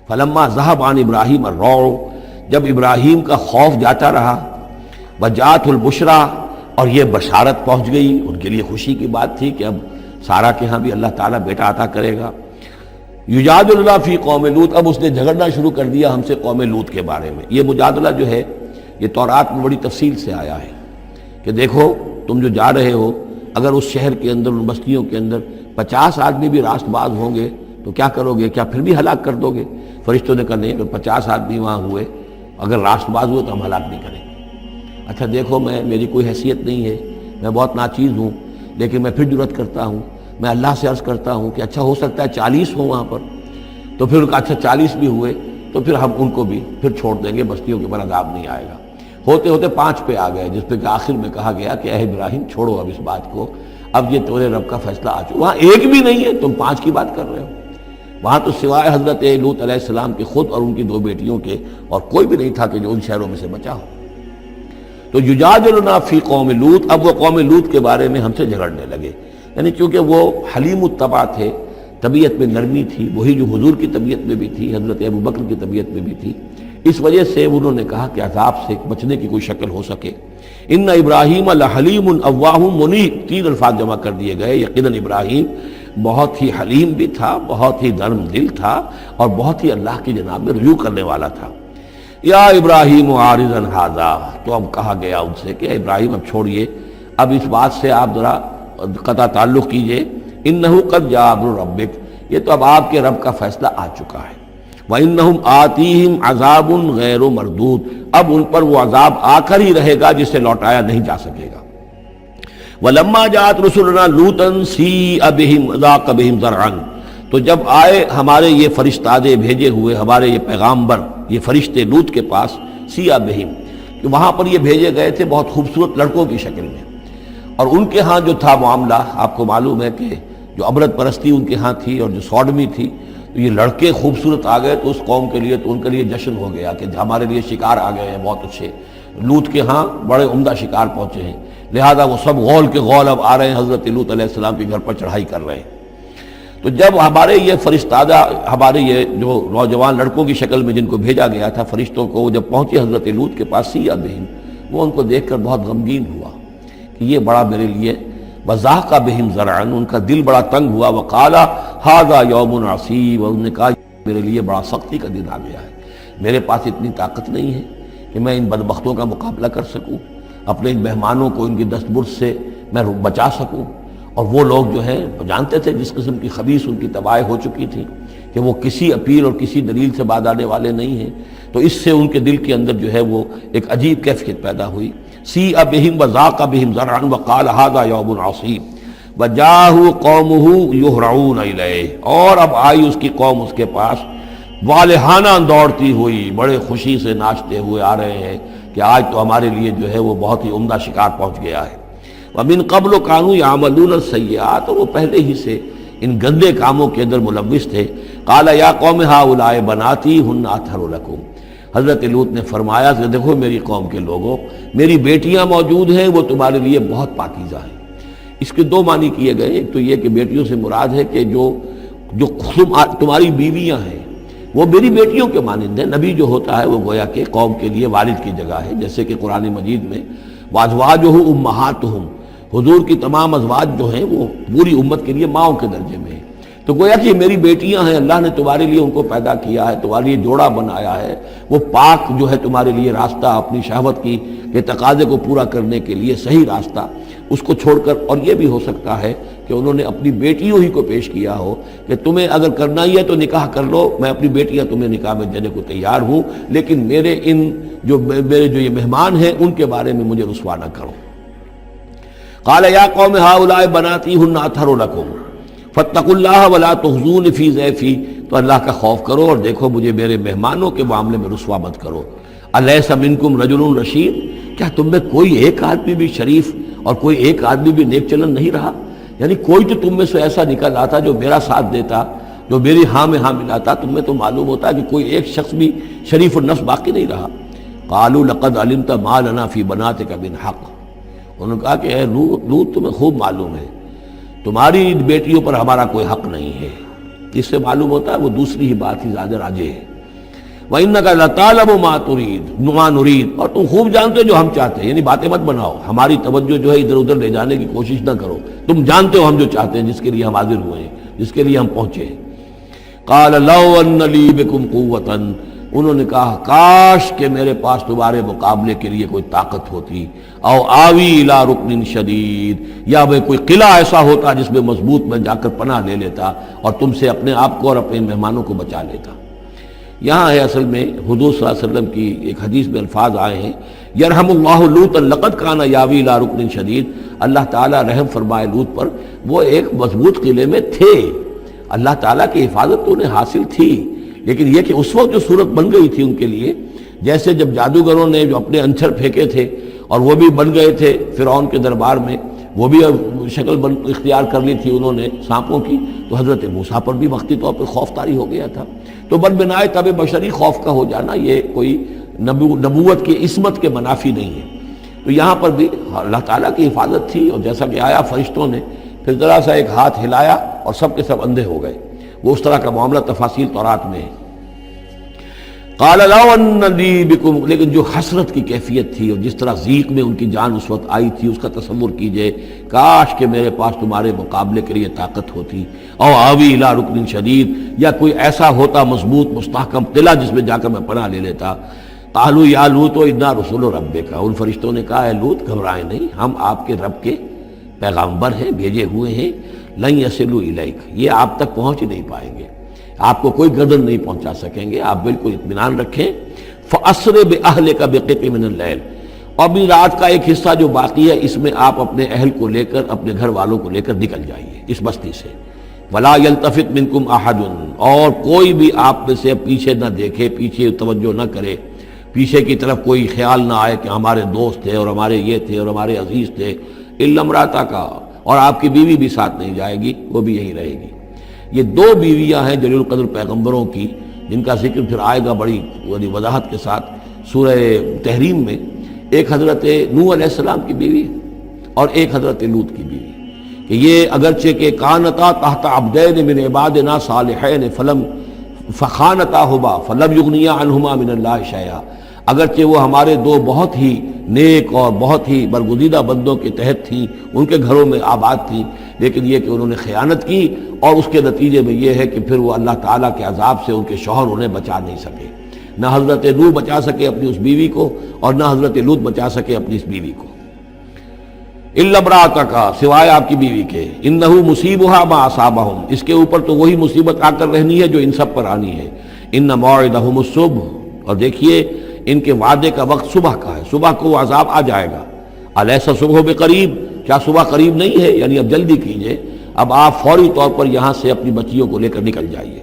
فلما ذهب عن ابراہیم الروع، جب ابراہیم کا خوف جاتا رہا، وجاءت البشرا، اور یہ بشارت پہنچ گئی، ان کے لیے خوشی کی بات تھی کہ اب سارا کے ہاں بھی اللہ تعالیٰ بیٹا عطا کرے گا۔ یجادلنا فی قوم لوط، اب اس نے جھگڑنا شروع کر دیا ہم سے قوم لوط کے بارے میں۔ یہ مجادلہ جو ہے یہ تورات میں بڑی تفصیل سے آیا ہے کہ دیکھو تم جو جا رہے ہو، اگر اس شہر کے اندر، ان بستیوں کے اندر 50 آدمی بھی راست باز ہوں گے تو کیا کرو گے؟ کیا پھر بھی ہلاک کر دو گے؟ فرشتوں نے کہا نہیں، اگر 50 آدمی وہاں ہوئے، اگر راست باز ہوئے تو ہم ہلاک نہیں کریں گے۔ اچھا دیکھو، میری کوئی حیثیت نہیں ہے، میں بہت ناچیز ہوں، لیکن میں پھر جرأت کرتا ہوں، میں اللہ سے عرض کرتا ہوں کہ اچھا ہو سکتا ہے 40 ہوں وہاں پر، تو پھر اچھا 40 بھی ہوئے تو پھر ہم ان کو بھی پھر چھوڑ دیں گے، بستیوں کے پر عذاب نہیں آئے گا۔ ہوتے ہوتے 5 پہ آ گئے، جس پہ کہ آخر میں کہا گیا کہ اے ابراہیم چھوڑو اب اس بات کو، اب یہ تیرے رب کا فیصلہ آ چکا۔ وہاں ایک بھی نہیں ہے، تم 5 کی بات کر رہے ہو۔ وہاں تو سوائے حضرت لوط علیہ السلام کے خود اور ان کی 2 بیٹیوں کے اور کوئی بھی نہیں تھا کہ جو ان شہروں میں سے بچا ہو۔ تو یجادلنا فی قوم لوط، اب وہ قوم لوط کے بارے میں ہم سے جھگڑنے لگے، یعنی کیونکہ وہ حلیم الطبع تھے، طبیعت میں نرمی تھی، وہی جو حضور کی طبیعت میں بھی تھی، حضرت ابوبکر کی طبیعت میں بھی تھی۔ اس وجہ سے انہوں نے کہا کہ عذاب سے بچنے کی کوئی شکل ہو سکے۔ ان ابراہیم لحلیم اواہ منیب، 3 الفاظ جمع کر دیے گئے۔ یقیناً ابراہیم بہت ہی حلیم بھی تھا، بہت ہی نرم دل تھا، اور بہت ہی اللہ کی جناب میں رجوع کرنے والا تھا۔ یا ابراہیم عارضا ھذا، تو اب کہا گیا ان سے کہ ابراہیم اب چھوڑیے، اب اس بات سے آپ ذرا قطع تعلق کیجئے۔ انہ قد جاء امر ربک، یہ تو اب آپ کے رب کا فیصلہ آ چکا ہے۔ وانہم آتیہم عذاب غیر مردود، اب ان پر وہ عذاب آ کر ہی رہے گا جسے لوٹایا نہیں جا سکے گا۔ ولما جاءت رسلنا لوطا سیء بہم ضاق بہم ذرعا، تو جب آئے ہمارے یہ فرشتادے بھیجے ہوئے، ہمارے یہ پیغامبر، یہ فرشتے لوط کے پاس، سیء بہم، کہ وہاں پر یہ بھیجے گئے تھے بہت خوبصورت لڑکوں کی شکل میں، اور ان کے ہاں جو تھا معاملہ، آپ کو معلوم ہے کہ جو عبرت پرستی ان کے ہاں تھی اور جو سوڈمی تھی، تو یہ لڑکے خوبصورت آ گئے تو اس قوم کے لیے، تو ان کے لیے جشن ہو گیا کہ ہمارے لیے شکار آ گئے ہیں بہت اچھے، لوط کے ہاں بڑے عمدہ شکار پہنچے ہیں، لہذا وہ سب غول کے غول اب آ رہے ہیں، حضرت لوط علیہ السلام کے گھر پر چڑھائی کر رہے ہیں۔ تو جب ہمارے یہ فرشتادہ، ہمارے یہ جو نوجوان لڑکوں کی شکل میں جن کو بھیجا گیا تھا فرشتوں کو، وہ جب پہنچے حضرت لوط کے پاس، سیء بہم، وہ ان کو دیکھ کر بہت غمگین ہوا کہ یہ بڑا میرے لیے، وضاق بہم ذرعا، ان کا دل بڑا تنگ ہوا، وقال ھذا یوم عصیب، اور انہوں نے کہا میرے لیے بڑا سختی کا دن آ گیا ہے، میرے پاس اتنی طاقت نہیں ہے کہ میں ان بدبختوں کا مقابلہ کر سکوں، اپنے ان مہمانوں کو ان کی دست برس سے میں بچا سکوں۔ اور وہ لوگ جو ہیں جانتے تھے جس قسم کی خبیث ان کی تباہی ہو چکی تھی کہ وہ کسی اپیل اور کسی دلیل سے بعد آنے والے نہیں ہیں، تو اس سے ان کے دل کے اندر جو ہے وہ ایک عجیب کیفیت پیدا ہوئی۔ سیء بہم وضاق بہم ذرعا وقال ھذا یوم عصیب وجاءہ قومہ یہرعون الیہ، اور اب آئی اس کی قوم اس کے پاس والہانہ دوڑتی ہوئی، بڑے خوشی سے ناچتے ہوئے آ رہے ہیں کہ آج تو ہمارے لیے جو ہے وہ بہت ہی عمدہ شکار پہنچ گیا ہے۔ وَمِن قَبْلُ كَانُوا يَعْمَلُونَ السَّيِّئَاتِ، اور وہ پہلے ہی سے ان گندے کاموں کے اندر ملوث تھے۔ قَالَ يَا قَوْمِ هَؤُلَاءِ بَنَاتِي هُنَّ أَطْهَرُ لَكُمْ، حضرت لوط نے فرمایا کہ دیکھو میری قوم کے لوگوں، میری بیٹیاں موجود ہیں، وہ تمہارے لیے بہت پاکیزہ ہیں۔ اس کے 2 معنی کیے گئے، ایک تو یہ کہ بیٹیوں سے مراد ہے کہ جو تمہاری بیویاں ہیں وہ میری بیٹیوں کے مانند ہیں۔ نبی جو ہوتا ہے وہ گویا کہ قوم کے لیے والد کی جگہ ہے، جیسے کہ قرآن مجید میں وَأَزْوَاجُهُ أُمَّهَاتُهُمْ، حضور کی تمام ازواج جو ہیں وہ پوری امت کے لیے ماؤں کے درجے میں ہیں، تو گویا کہ یہ میری بیٹیاں ہیں، اللہ نے تمہارے لیے ان کو پیدا کیا ہے، تمہارے لیے جوڑا بنایا ہے، وہ پاک جو ہے تمہارے لیے راستہ، اپنی شہوت کی کے تقاضے کو پورا کرنے کے لیے صحیح راستہ اس کو چھوڑ کر، اور یہ بھی ہو سکتا ہے کہ انہوں نے اپنی بیٹیوں ہی کو پیش کیا ہو کہ تمہیں اگر کرنا ہی ہے تو نکاح کر لو، میں اپنی بیٹیاں تمہیں نکاح میں دینے کو تیار ہوں، لیکن میرے جو یہ مہمان ہیں ان کے بارے میں مجھے رسوا نہ کرو۔ قال یا قوم هؤلاء بناتی هن اطہر لکم فاتقوا اللہ ولا تخزون فی ضیفی، تو اللہ کا خوف کرو اور دیکھو مجھے میرے مہمانوں کے معاملے میں رسوا مت کرو۔ الیس منکم رجل رشید، کیا تم میں کوئی ایک آدمی بھی شریف اور کوئی ایک آدمی بھی نیک چلن نہیں رہا؟ یعنی کوئی تو تم میں سے ایسا نکل آتا جو میرا ساتھ دیتا، جو میری ہاں میں ہاں ملاتا، تم میں تو معلوم ہوتا کہ کوئی ایک شخص بھی شریف النفس باقی نہیں رہا۔ قالوا لقد علمت ما لنا فی بناتک من حق، انہوں نے کہا کہ اے لوط تمہیں خوب معلوم ہے تمہاری بیٹیوں پر ہمارا کوئی حق نہیں ہے۔ اس سے معلوم ہوتا ہے وہ دوسری ہی بات ہی زیادہ راجح ہے وَإِنَّكَ لَتَعْلَمُ مَا نُرِيدُ، اور تم خوب جانتے ہو جو ہم چاہتے ہیں، یعنی باتیں مت بناؤ، ہماری توجہ جو ہے ادھر ادھر لے جانے کی کوشش نہ کرو، تم جانتے ہو ہم جو چاہتے ہیں، جس کے لیے ہم حاضر ہوئے ہیں، جس کے لیے ہم پہنچے ہیں۔ قَالَ لَوْ أَنَّ لِي بِكُمْ قُوَّةً، انہوں نے کہا کاش کہ میرے پاس تمہارے مقابلے کے لیے کوئی طاقت ہوتی، او آوی الی رکن شدید، یا وہ کوئی قلعہ ایسا ہوتا جس میں مضبوط میں جا کر پناہ لے لیتا اور تم سے اپنے آپ کو اور اپنے مہمانوں کو بچا لیتا۔ یہاں ہے اصل میں حضور صلی اللہ علیہ وسلم کی ایک حدیث میں الفاظ آئے ہیں، یرحم اللہ لوطا لقد کان یاوی الی رکن شدید، اللہ تعالیٰ رحم فرمائے لوط پر، وہ ایک مضبوط قلعے میں تھے، اللہ تعالیٰ کی حفاظت تو انہیں حاصل تھی، لیکن یہ کہ اس وقت جو صورت بن گئی تھی ان کے لیے، جیسے جب جادوگروں نے جو اپنے انچر پھینکے تھے اور وہ بھی بن گئے تھے فرعون کے دربار میں، وہ بھی شکل اختیار کر لی تھی انہوں نے سانپوں کی، تو حضرت موسیٰ پر بھی وقتی طور پر خوف طاری ہو گیا تھا۔ تو بدبنائے طبع بشری خوف کا ہو جانا یہ کوئی نبوت کی عصمت کے منافی نہیں ہے۔ تو یہاں پر بھی اللہ تعالیٰ کی حفاظت تھی، اور جیسا کہ آیا فرشتوں نے پھر ذرا سا ایک ہاتھ ہلایا اور سب کے سب اندھے ہو گئے، وہ اس طرح کا معاملہ تفاصیل تورات میں ہے۔ قال لو ان لی بکم، لیکن جو حسرت کی کیفیت تھی اور جس طرح ضیق میں ان کی جان اس وقت آئی تھی، اس کا تصور کیجئے، کاش کہ میرے پاس تمہارے مقابلے کے لیے طاقت ہوتی، او آوی الی رکن شدید، یا کوئی ایسا ہوتا مضبوط مستحکم قلعہ جس میں جا کر میں پناہ لے لیتا۔ قالوا یا لوط انا رسول ربک، ان فرشتوں نے کہا اے لوط گھبرائیں نہیں، ہم آپ کے رب کے پیغامبر ہیں، بھیجے ہوئے ہیں، لن یصلوا الیک، یہ آپ تک پہنچ نہیں پائیں گے، آپ کو کوئی گردن نہیں پہنچا سکیں گے، آپ بالکل اطمینان رکھیں۔ فَأَسْرِ بِأَهْلِكَ بِقِطْعٍ مِّنَ اللَّيْلِ، اور بھی رات کا ایک حصہ جو باقی ہے اس میں آپ اپنے اہل کو لے کر، اپنے گھر والوں کو لے کر نکل جائیے اس بستی سے۔ وَلَا يَلْتَفِتْ مِنْكُمْ أَحَدٌ، اور کوئی بھی آپ میں سے پیچھے نہ دیکھے، پیچھے توجہ نہ کرے، پیچھے کی طرف کوئی خیال نہ آئے کہ ہمارے دوست تھے اور ہمارے یہ تھے اور ہمارے عزیز تھے، إِلَّا امْرَأَتَكَ، اور آپ کی بیوی بھی ساتھ نہیں جائے گی، وہ بھی یہیں رہے گی۔ یہ دو بیویاں ہیں جلیل القدر پیغمبروں کی، جن کا ذکر پھر آئے گا بڑی وضاحت کے ساتھ سورہ تحریم میں، ایک حضرت نوح علیہ السلام کی بیوی اور ایک حضرت لوط کی بیوی، کہ یہ اگرچہ کہ کانتا تحت عبدین من عبادنا صالحین فخانتاہما فلم یغنیا عنہما من اللہ شیئا، اگرچہ وہ ہمارے دو بہت ہی نیک اور بہت ہی برگزیدہ بندوں کے تحت تھیں، ان کے گھروں میں آباد تھیں، لیکن یہ کہ انہوں نے خیانت کی، اور اس کے نتیجے میں یہ ہے کہ پھر وہ اللہ تعالیٰ کے عذاب سے ان کے شوہر انہیں بچا نہیں سکے، نہ حضرت نوح بچا سکے اپنی اس بیوی کو اور نہ حضرت لوط بچا سکے اپنی اس بیوی کو۔ الا امرأتک، سوائے آپ کی بیوی کے، انہ مصیبھا ما اصابہم، اس کے اوپر تو وہی مصیبت آ کر رہنی ہے جو ان سب پر آنی ہے۔ ان موعدہم الصبح، اور دیکھیے ان کے وعدے کا وقت صبح کا ہے، صبح کو وہ عذاب آ جائے گا۔ الیس صبح بقریب، کیا صبح قریب نہیں ہے؟ یعنی اب جلدی کیجئے، اب آپ فوری طور پر یہاں سے اپنی بچیوں کو لے کر نکل جائیے۔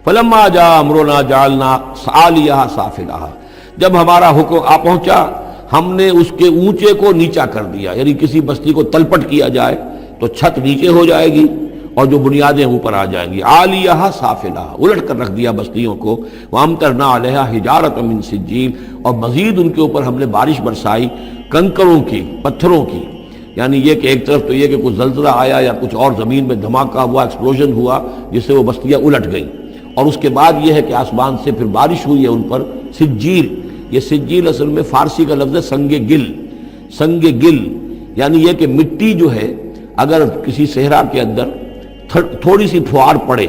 فلما جاء امرنا جعلنا عالیہا سافلہا، جب ہمارا حکم آ پہنچا ہم نے اس کے اونچے کو نیچا کر دیا، یعنی کسی بستی کو تلپٹ کیا جائے تو چھت نیچے ہو جائے گی اور جو بنیادیں اوپر آ جائیں گی، عالیہا سافلہا، الٹ کر رکھ دیا بستیوں کو۔ وامطرنا علیہا حجارۃ من سجیل، اور مزید ان کے اوپر ہم نے بارش برسائی کنکروں کی، پتھروں کی، یعنی یہ کہ ایک طرف تو یہ کہ کچھ زلزلہ آیا یا کچھ اور زمین میں دھماکہ ہوا، ایکسپلوژن ہوا جس سے وہ بستیاں الٹ گئیں، اور اس کے بعد یہ ہے کہ آسمان سے پھر بارش ہوئی ہے ان پر سجیل۔ یہ سجیل اصل میں فارسی کا لفظ ہے سنگ گل، سنگ گل یعنی یہ کہ مٹی جو ہے اگر کسی صحرا کے اندر تھوڑی سی پھوار پڑے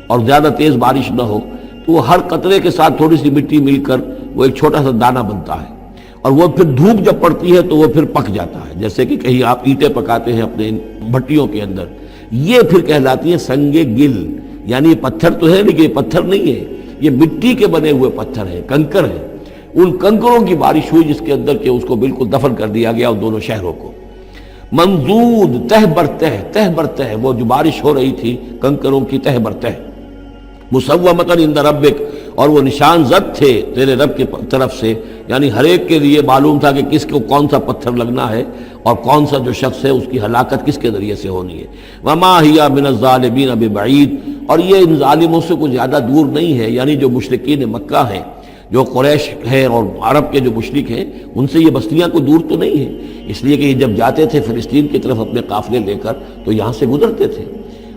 اور زیادہ تیز بارش نہ ہو تو وہ ہر قطرے کے ساتھ تھوڑی سی مٹی مل کر وہ ایک چھوٹا سا دانہ بنتا ہے، اور وہ پھر دھوپ جب پڑتی ہے تو وہ پھر پک جاتا ہے، جیسے کہ کہیں آپ اینٹیں پکاتے ہیں اپنے بھٹیوں کے اندر، یہ پھر کہلاتی ہے سنگ گل، یعنی یہ پتھر تو ہے لیکن یہ پتھر نہیں ہے، یہ مٹی کے بنے ہوئے پتھر ہیں، کنکر ہیں۔ ان کنکروں کی بارش ہوئی جس کے اندر کہ اس کو بالکل دفن کر دیا گیا ان دونوں شہروں کو۔ منضود، تہ بر تہ، وہ جو بارش ہو رہی تھی کنکروں کی تہ بر تہ، مسومۃ عند ربک، اور وہ نشان زد تھے تیرے رب کی طرف سے، یعنی ہر ایک کے لیے معلوم تھا کہ کس کو کون سا پتھر لگنا ہے اور کون سا جو شخص ہے اس کی ہلاکت کس کے ذریعے سے ہونی ہے۔ وما ہی من الظالمین ببعید، اور یہ ان ظالموں سے کچھ زیادہ دور نہیں ہے، یعنی جو مشرکین مکہ ہیں، جو قریش ہیں اور عرب کے جو مشرک ہیں، ان سے یہ بستیاں کوئی دور تو نہیں ہیں، اس لیے کہ یہ جب جاتے تھے فلسطین کی طرف اپنے قافلے لے کر تو یہاں سے گزرتے تھے۔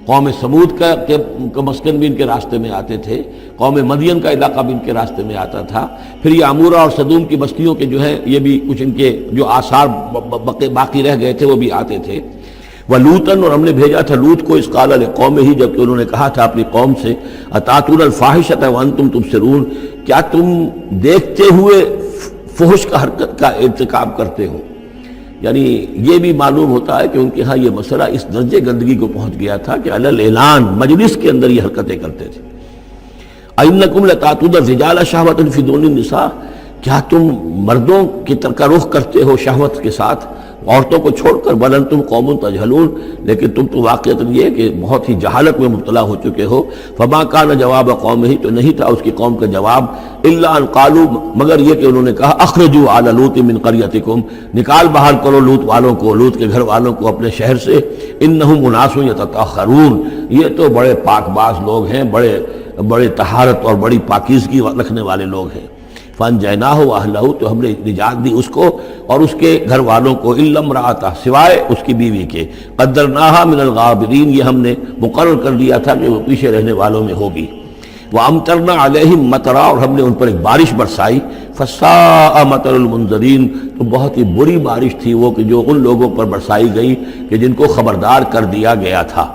قوم سمود کا مسکن بھی ان کے راستے میں آتے تھے، قوم مدین کا علاقہ بھی ان کے راستے میں آتا تھا، پھر یہ عمورہ اور صدوم کی بستیوں کے جو ہے یہ بھی کچھ ان کے جو آثار باقی رہ گئے تھے وہ بھی آتے تھے۔ وَلُوطًا، اور ہم نے بھیجا تھا لوط کو، اذ قال لقومہ، جبکہ انہوں نے کہا تھا اپنی قوم سے، اتاتون الفاحشۃ وانتم تبصرون، کیا تم دیکھتے ہوئے فحش کا حرکت کا ارتکاب کرتے ہو؟ یعنی یہ بھی معلوم ہوتا ہے کہ ان کے ہاں یہ مسئلہ اس درجے گندگی کو پہنچ گیا تھا کہ علی الاعلان مجلس کے اندر یہ حرکتیں کرتے تھے۔ اَإِنَّكُمْ لَتَأْتُونَ الرِّجَالَ شَهْوَةً فِي دُونِ النِّسَاءِ، کیا تم مردوں کی طرف کا رخ کرتے ہو شہوت کے ساتھ عورتوں کو چھوڑ کر؟ بل انتم قوم تجہلون، لیکن تم تو واقعتاً یہ کہ بہت ہی جہالت میں مبتلا ہو چکے ہو۔ فما کان جواب قومہ، تو نہیں تھا اس کی قوم کا جواب، الا ان قالوا، مگر یہ کہ انہوں نے کہا، اخرجوا آل لوط من قریتکم، نکال باہر کرو لوط والوں کو، لوط کے گھر والوں کو اپنے شہر سے، انہم اناس یتطہرون، یہ تو بڑے پاک باز لوگ ہیں، بڑے طہارت اور بڑی پاکیزگی رکھنے والے لوگ ہیں۔ فانجیناہ واہلہ، تو ہم نے نجات دی اس کو اور اس کے گھر والوں کو، الا امرأتہ، سوائے اس کی بیوی کے، قدرناہا من الغابرین، یہ ہم نے مقرر کر دیا تھا کہ وہ پیچھے رہنے والوں میں ہوگی۔ وامطرنا علیہم مطرا، اور ہم نے ان پر ایک بارش برسائی، فساء مطر المنذرین، تو بہت ہی بری بارش تھی وہ کہ جو ان لوگوں پر برسائی گئی کہ جن کو خبردار کر دیا گیا تھا۔